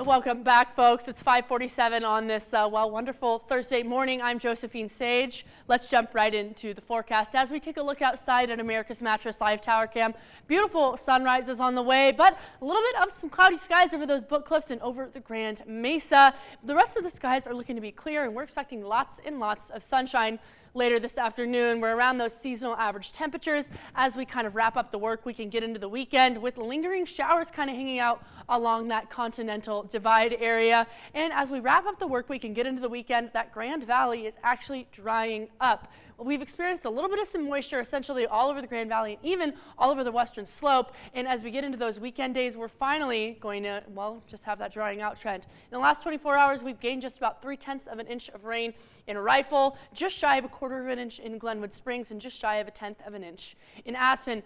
Welcome back, folks. It's 5:47 on this, wonderful Thursday morning. I'm Josephine Sage. Let's jump right into the forecast as we take a look outside at America's Mattress Live Tower Cam. Beautiful sunrises on the way, but a little bit of some cloudy skies over those Book Cliffs and over the Grand Mesa. The rest of the skies are looking to be clear, and we're expecting lots and lots of sunshine later this afternoon. We're around those seasonal average temperatures as we kind of wrap up the work week and get into the weekend, with lingering showers kind of hanging out along that continental divide area. And as we wrap up the work week and get into the weekend, that Grand Valley is actually drying up. We've experienced a little bit of some moisture essentially all over the Grand Valley and even all over the western slope. And as we get into those weekend days, we're finally going to, well, just have that drying out trend. In the last 24 hours, we've gained just about 3/10 of an inch of rain in Rifle, just shy of a 1/4 of an inch in Glenwood Springs, and just shy of a 1/10 of an inch in Aspen.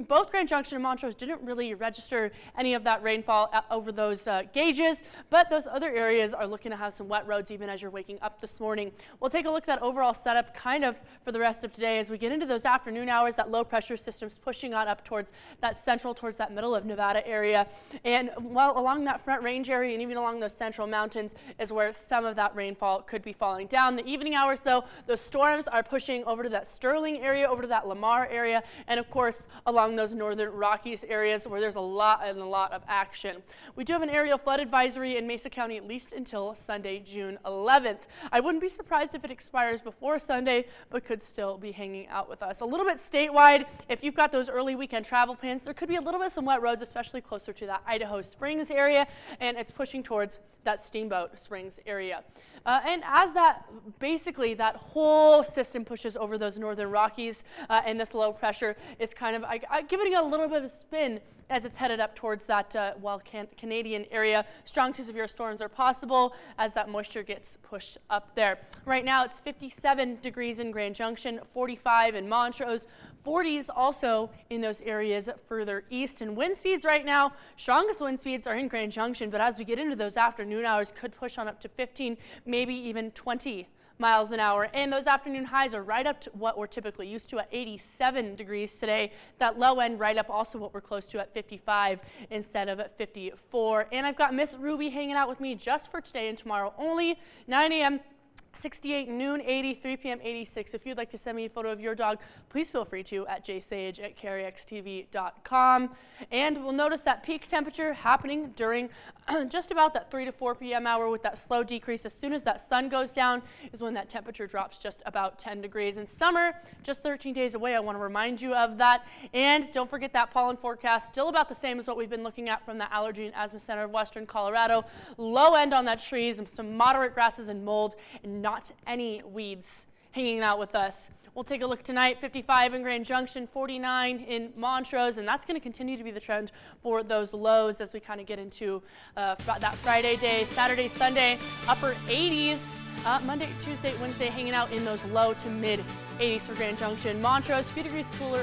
Both Grand Junction and Montrose didn't really register any of that rainfall over those gauges, but those other areas are looking to have some wet roads even as you're waking up this morning. We'll take a look at that overall setup kind of for the rest of today as we get into those afternoon hours. That low pressure system's pushing on up towards that central, towards that middle of Nevada area. And while along that Front Range area and even along those central mountains is where some of that rainfall could be falling down. The evening hours, though, those storms are pushing over to that Sterling area, over to that Lamar area, and of course along those northern Rockies areas where there's a lot of action. We do have an aerial flood advisory in Mesa County at least until Sunday, June 11th. I wouldn't be surprised if it expires before Sunday, but could still be hanging out with us. A little bit statewide, if you've got those early weekend travel plans, there could be a little bit of some wet roads, especially closer to that Idaho Springs area, and it's pushing towards that Steamboat Springs area. And as basically that whole system pushes over those northern Rockies, and this low pressure is kind of giving it a little bit of a spin as it's headed up towards that Canadian area. Strong to severe storms are possible as that moisture gets pushed up there. Right now it's 57 degrees in Grand Junction, 45 in Montrose, 40s also in those areas further east. And wind speeds right now, strongest wind speeds are in Grand Junction, but as we get into those afternoon hours, could push on up to 15, maybe even 20 miles an hour. And those afternoon highs are right up to what we're typically used to at 87 degrees today. That low end right up also what we're close to at 55 instead of at 54. And I've got Miss Ruby hanging out with me just for today and tomorrow only. 9 a.m. 68, noon 80, 3 p.m. 86. If you'd like to send me a photo of your dog, please feel free to at jsage@carryxtv.com. And we'll notice that peak temperature happening during just about that 3 to 4 p.m. hour with that slow decrease. As soon as that sun goes down is when that temperature drops just about 10 degrees. In summer, just 13 days away, I want to remind you of that. And don't forget that pollen forecast, still about the same as what we've been looking at from the Allergy and Asthma Center of Western Colorado. Low end on that trees and some moderate grasses and mold, and not any weeds hanging out with us. We'll take a look tonight, 55 in Grand Junction, 49 in Montrose, and that's going to continue to be the trend for those lows as we kind of get into that Friday day. Saturday, Sunday, upper 80s. Monday, Tuesday, Wednesday, hanging out in those low to mid 80s for Grand Junction. Montrose, a few degrees cooler